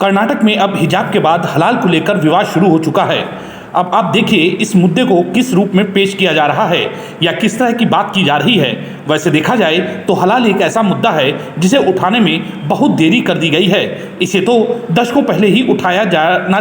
कर्नाटक में अब हिजाब के बाद हलाल को लेकर विवाद शुरू हो चुका है। अब आप देखिए इस मुद्दे को किस रूप में पेश किया जा रहा है या किस तरह की बात की जा रही है। वैसे देखा जाए तो हलाल एक ऐसा मुद्दा है जिसे उठाने में बहुत देरी कर दी गई है। इसे तो दशकों पहले ही उठाया जाना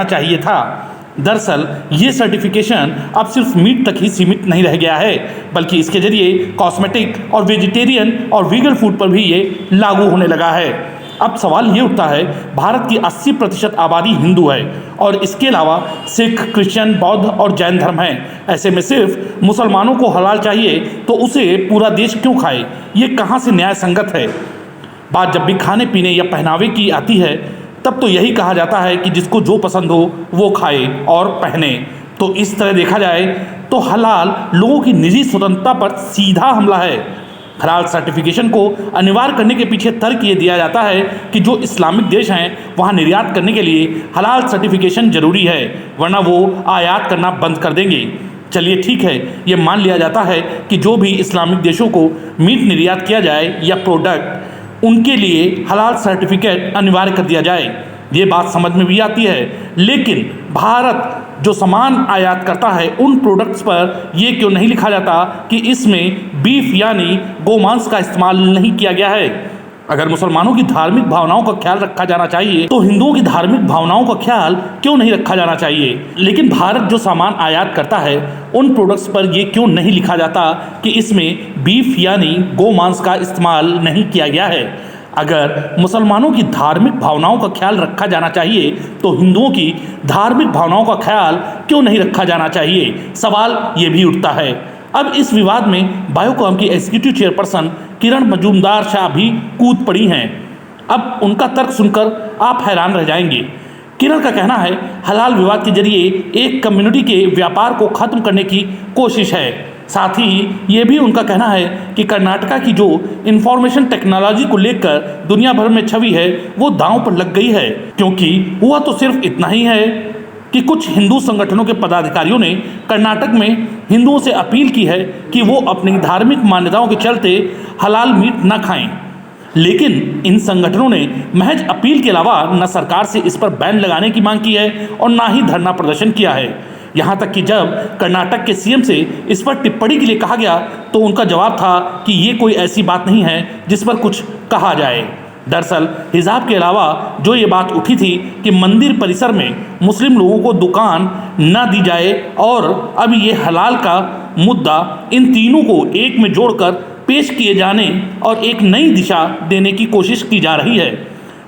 चाहिए था। दरअसल ये सर्टिफिकेशन अब सिर्फ मीट तक ही सीमित नहीं रह गया है, बल्कि इसके जरिए कॉस्मेटिक और वेजिटेरियन और वीगन फूड पर भी ये लागू होने लगा है। अब सवाल ये उठता है, भारत की 80% आबादी हिंदू है और इसके अलावा सिख, क्रिश्चियन, बौद्ध और जैन धर्म है। ऐसे में सिर्फ मुसलमानों को हलाल चाहिए तो उसे पूरा देश क्यों खाए? ये कहाँ से न्याय संगत है? बात जब भी खाने पीने या पहनावे की आती है तब तो यही कहा जाता है कि जिसको जो पसंद हो वो खाए और पहने। तो इस तरह देखा जाए तो हलाल लोगों की निजी स्वतंत्रता पर सीधा हमला है। हलाल सर्टिफिकेशन को अनिवार्य करने के पीछे तर्क ये दिया जाता है कि जो इस्लामिक देश हैं वहाँ निर्यात करने के लिए हलाल सर्टिफिकेशन जरूरी है, वरना वो आयात करना बंद कर देंगे। चलिए ठीक है, ये मान लिया जाता है कि जो भी इस्लामिक देशों को मीट निर्यात किया जाए या प्रोडक्ट, उनके लिए हलाल सर्टिफिकेट अनिवार्य कर दिया जाए। ये बात समझ में भी आती है, लेकिन भारत जो सामान आयात करता है उन प्रोडक्ट्स पर ये क्यों नहीं लिखा जाता कि इसमें बीफ यानी गोमांस का इस्तेमाल नहीं किया गया है? अगर मुसलमानों की धार्मिक भावनाओं का ख्याल रखा जाना चाहिए तो हिंदुओं की धार्मिक भावनाओं का ख्याल क्यों नहीं रखा जाना चाहिए? लेकिन भारत जो सामान आयात करता है उन प्रोडक्ट्स पर यह क्यों नहीं लिखा जाता कि इसमें बीफ यानी गोमांस का इस्तेमाल नहीं किया गया है? अगर मुसलमानों की धार्मिक भावनाओं का ख्याल रखा जाना चाहिए तो हिंदुओं की धार्मिक भावनाओं का ख्याल क्यों नहीं रखा जाना चाहिए? सवाल ये भी उठता है। अब इस विवाद में बायोकॉम की एग्जीक्यूटिव चेयरपर्सन किरण मजूमदार शाह भी कूद पड़ी हैं। अब उनका तर्क सुनकर आप हैरान रह जाएंगे। किरण का कहना है, हलाल विवाद के जरिए एक कम्युनिटी के व्यापार को खत्म करने की कोशिश है। साथ ही ये भी उनका कहना है कि कर्नाटका की जो इंफॉर्मेशन टेक्नोलॉजी को लेकर दुनिया भर में छवि है वो दांव पर लग गई है, क्योंकि हुआ तो सिर्फ इतना ही है कि कुछ हिंदू संगठनों के पदाधिकारियों ने कर्नाटक में हिंदुओं से अपील की है कि वो अपनी धार्मिक मान्यताओं के चलते हलाल मीट न खाएं। लेकिन इन संगठनों ने महज अपील के अलावा न सरकार से इस पर बैन लगाने की मांग की है और ना ही धरना प्रदर्शन किया है। यहाँ तक कि जब कर्नाटक के सीएम से इस पर टिप्पणी के लिए कहा गया तो उनका जवाब था कि ये कोई ऐसी बात नहीं है जिस पर कुछ कहा जाए। दरअसल हिजाब के अलावा जो ये बात उठी थी कि मंदिर परिसर में मुस्लिम लोगों को दुकान न दी जाए, और अब ये हलाल का मुद्दा, इन तीनों को एक में जोड़कर पेश किए जाने और एक नई दिशा देने की कोशिश की जा रही है।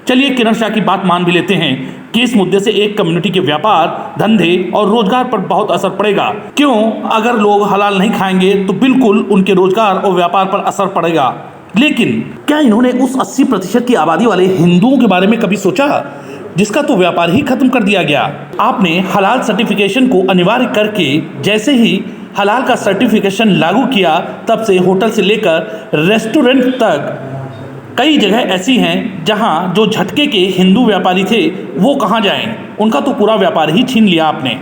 चलिए किरण शाह की बात मान भी लेते हैं कि इस मुद्दे से एक कम्युनिटी के व्यापार, धंधे और रोजगार पर बहुत असर पड़ेगा। क्यों? अगर लोग हलाल नहीं खाएंगे तो बिल्कुल उनके रोजगार और व्यापार पर असर पड़ेगा। लेकिन क्या इन्होंने उस 80% की आबादी वाले हिंदुओं के बारे में कभी सोचा जिसका तो व्यापार ही खत्म कर दिया गया? आपने हलाल सर्टिफिकेशन को अनिवार्य करके जैसे ही हलाल का सर्टिफिकेशन लागू किया तब से होटल से लेकर रेस्टोरेंट तक कई जगह ऐसी हैं जहां जो झटके के हिंदू व्यापारी थे वो कहां जाएं? उनका तो पूरा व्यापार ही छीन लिया आपने।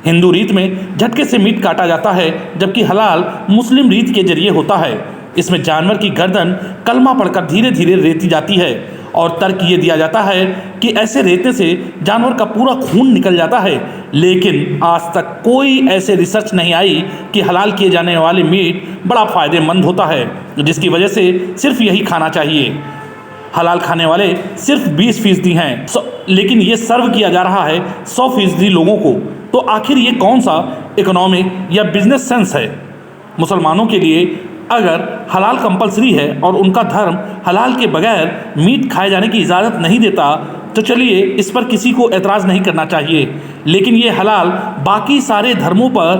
हिंदू रीत में झटके से मीट काटा जाता है, जबकि हलाल मुस्लिम रीत के जरिए होता है। इसमें जानवर की गर्दन कलमा पढ़कर धीरे धीरे रेती जाती है और तर्क ये दिया जाता है कि ऐसे रेतने से जानवर का पूरा खून निकल जाता है। लेकिन आज तक कोई ऐसे रिसर्च नहीं आई कि हलाल किए जाने वाले मीट बड़ा फ़ायदेमंद होता है, जिसकी वजह से सिर्फ यही खाना चाहिए। हलाल खाने वाले सिर्फ 20% हैं, लेकिन ये सर्व किया जा रहा है 100% लोगों को। तो आखिर ये कौन सा इकोनॉमिक या बिजनेस सेंस है? मुसलमानों के लिए अगर हलाल कंपलसरी है और उनका धर्म हलाल के बगैर मीट खाए जाने की इजाज़त नहीं देता तो चलिए इस पर किसी को एतराज़ नहीं करना चाहिए। लेकिन ये हलाल बाकी सारे धर्मों पर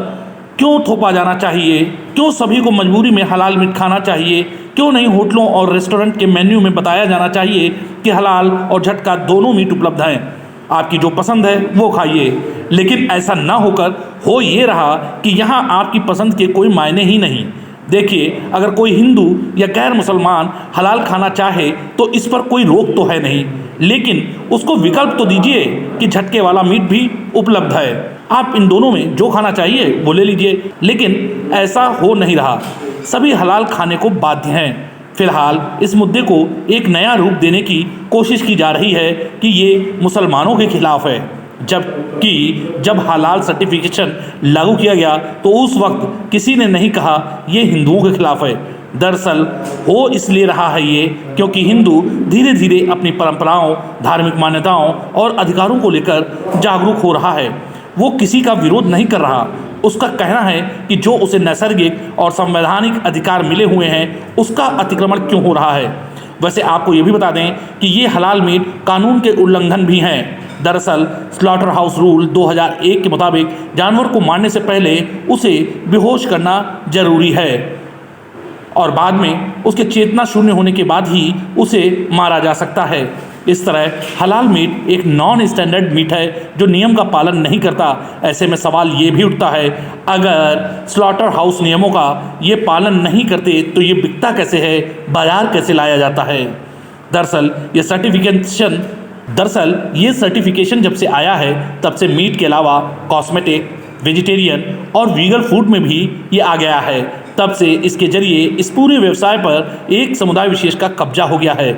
क्यों थोपा जाना चाहिए? क्यों सभी को मजबूरी में हलाल मीट खाना चाहिए? क्यों नहीं होटलों और रेस्टोरेंट के मेन्यू में बताया जाना चाहिए कि हलाल और झटका दोनों मीट उपलब्ध हैं, आपकी जो पसंद है वो खाइए? लेकिन ऐसा ना होकर हो ये रहा कि यहाँ आपकी पसंद के कोई मायने ही नहीं। देखिए, अगर कोई हिंदू या गैर मुसलमान हलाल खाना चाहे तो इस पर कोई रोक तो है नहीं, लेकिन उसको विकल्प तो दीजिए कि झटके वाला मीट भी उपलब्ध है। आप इन दोनों में जो खाना चाहिए वो ले लीजिए। लेकिन ऐसा हो नहीं रहा, सभी हलाल खाने को बाध्य हैं। फिलहाल इस मुद्दे को एक नया रूप देने की कोशिश की जा रही है कि ये मुसलमानों के खिलाफ है, जबकि जब हलाल सर्टिफिकेशन लागू किया गया तो उस वक्त किसी ने नहीं कहा ये हिंदुओं के खिलाफ है। दरअसल हो इसलिए रहा है ये क्योंकि हिंदू धीरे धीरे अपनी परंपराओं, धार्मिक मान्यताओं और अधिकारों को लेकर जागरूक हो रहा है। वो किसी का विरोध नहीं कर रहा, उसका कहना है कि जो उसे नैसर्गिक और संवैधानिक अधिकार मिले हुए हैं उसका अतिक्रमण क्यों हो रहा है। वैसे आपको ये भी बता दें कि ये हलाल मीट कानून के उल्लंघन भी हैं। दरअसल स्लॉटर हाउस रूल 2001 के मुताबिक जानवर को मारने से पहले उसे बेहोश करना जरूरी है और बाद में उसके चेतना शून्य होने के बाद ही उसे मारा जा सकता है। इस तरह हलाल मीट एक नॉन स्टैंडर्ड मीट है जो नियम का पालन नहीं करता। ऐसे में सवाल ये भी उठता है, अगर स्लॉटर हाउस नियमों का ये पालन नहीं करते तो ये बिकता कैसे है, बाजार कैसे लाया जाता है। दरअसल ये सर्टिफिकेशन जब से आया है तब से मीट के अलावा कॉस्मेटिक, वेजिटेरियन और वीगन फूड में भी ये आ गया है। तब से इसके जरिए इस पूरे व्यवसाय पर एक समुदाय विशेष का कब्जा हो गया है।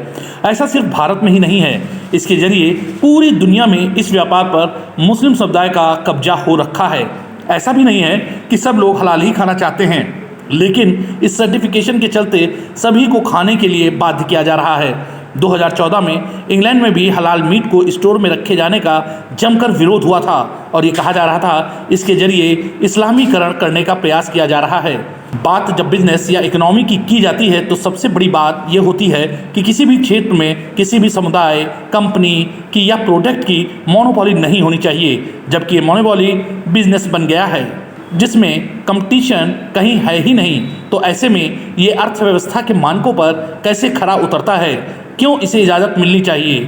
ऐसा सिर्फ भारत में ही नहीं है, इसके जरिए पूरी दुनिया में इस व्यापार पर मुस्लिम समुदाय का कब्जा हो रखा है। ऐसा भी नहीं है कि सब लोग हलाल ही खाना चाहते हैं, लेकिन इस सर्टिफिकेशन के चलते सभी को खाने के लिए बाध्य किया जा रहा है। 2014 में इंग्लैंड में भी हलाल मीट को स्टोर में रखे जाने का जमकर विरोध हुआ था और ये कहा जा रहा था इसके जरिए इस्लामीकरण करने का प्रयास किया जा रहा है। बात जब बिजनेस या इकोनॉमी की जाती है तो सबसे बड़ी बात यह होती है कि किसी भी क्षेत्र में किसी भी समुदाय, कंपनी की या प्रोडक्ट की मोनोपोली नहीं होनी चाहिए, जबकि ये मोनोपोली बिजनेस बन गया है जिसमें कंपटीशन कहीं है ही नहीं। तो ऐसे में ये अर्थव्यवस्था के मानकों पर कैसे खरा उतरता है? क्यों इसे इजाज़त मिलनी चाहिए?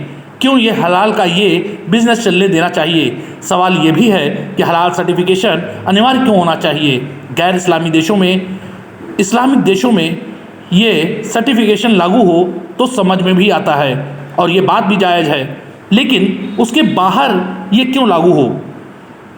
क्यों ये हलाल का ये बिजनेस चलने देना चाहिए? सवाल ये भी है कि हलाल सर्टिफिकेशन अनिवार्य क्यों होना चाहिए? गैर इस्लामिक देशों में ये सर्टिफिकेशन लागू हो तो समझ में भी आता है और ये बात भी जायज़ है, लेकिन उसके बाहर ये क्यों लागू हो?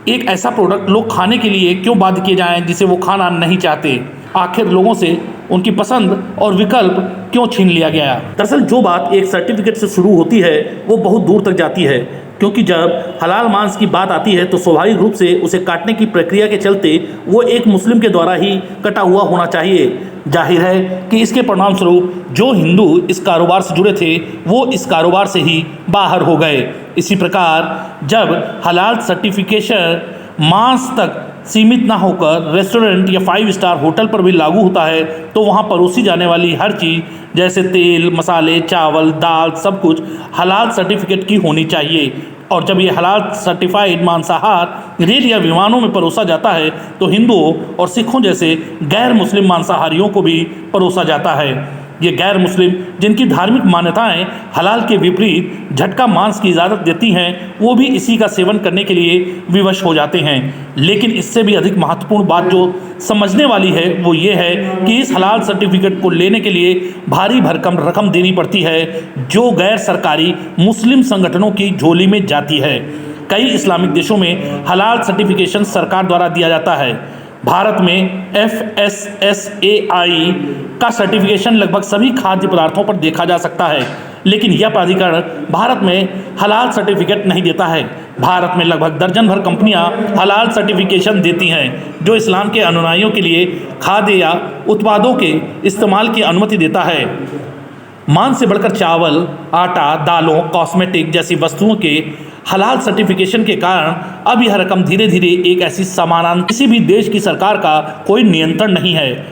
एक ऐसा प्रोडक्ट लोग खाने के लिए क्यों बाध्य किए जाएं जिसे वो खाना नहीं चाहते? आखिर लोगों से उनकी पसंद और विकल्प क्यों छीन लिया गया? दरअसल जो बात एक सर्टिफिकेट से शुरू होती है वो बहुत दूर तक जाती है, क्योंकि जब हलाल मांस की बात आती है तो स्वाभाविक रूप से उसे काटने की प्रक्रिया के चलते वो एक मुस्लिम के द्वारा ही कटा हुआ होना चाहिए। जाहिर है कि इसके परिणाम स्वरूप जो हिंदू इस कारोबार से जुड़े थे वो इस कारोबार से ही बाहर हो गए। इसी प्रकार जब हलाल सर्टिफिकेशन मांस तक सीमित ना होकर रेस्टोरेंट या 5 स्टार होटल पर भी लागू होता है तो वहाँ परोसी जाने वाली हर चीज़ जैसे तेल, मसाले, चावल, दाल, सब कुछ हलाल सर्टिफिकेट की होनी चाहिए। और जब ये हलाल सर्टिफाइड मांसाहार रेल या विमानों में परोसा जाता है तो हिंदुओं और सिखों जैसे गैर मुस्लिम मांसाहारियों को भी परोसा जाता है। ये गैर मुस्लिम जिनकी धार्मिक मान्यताएं हलाल के विपरीत झटका मांस की इजाज़त देती हैं वो भी इसी का सेवन करने के लिए विवश हो जाते हैं। लेकिन इससे भी अधिक महत्वपूर्ण बात जो समझने वाली है वो ये है कि इस हलाल सर्टिफिकेट को लेने के लिए भारी भरकम रकम देनी पड़ती है जो गैर सरकारी मुस्लिम संगठनों की झोली में जाती है। कई इस्लामिक देशों में हलाल सर्टिफिकेशन सरकार द्वारा दिया जाता है। भारत में FSSAI का सर्टिफिकेशन लगभग सभी खाद्य पदार्थों पर देखा जा सकता है, लेकिन यह प्राधिकरण भारत में हलाल सर्टिफिकेट नहीं देता है। भारत में लगभग दर्जन भर कंपनियां हलाल सर्टिफिकेशन देती हैं जो इस्लाम के अनुयायियों के लिए खाद्य या उत्पादों के इस्तेमाल की अनुमति देता है। मांस से बढ़कर चावल, आटा, दालों, कॉस्मेटिक जैसी वस्तुओं के हलाल सर्टिफिकेशन के कारण अब यह रकम धीरे धीरे एक ऐसी समानांतर किसी भी देश की सरकार का कोई नियंत्रण नहीं है।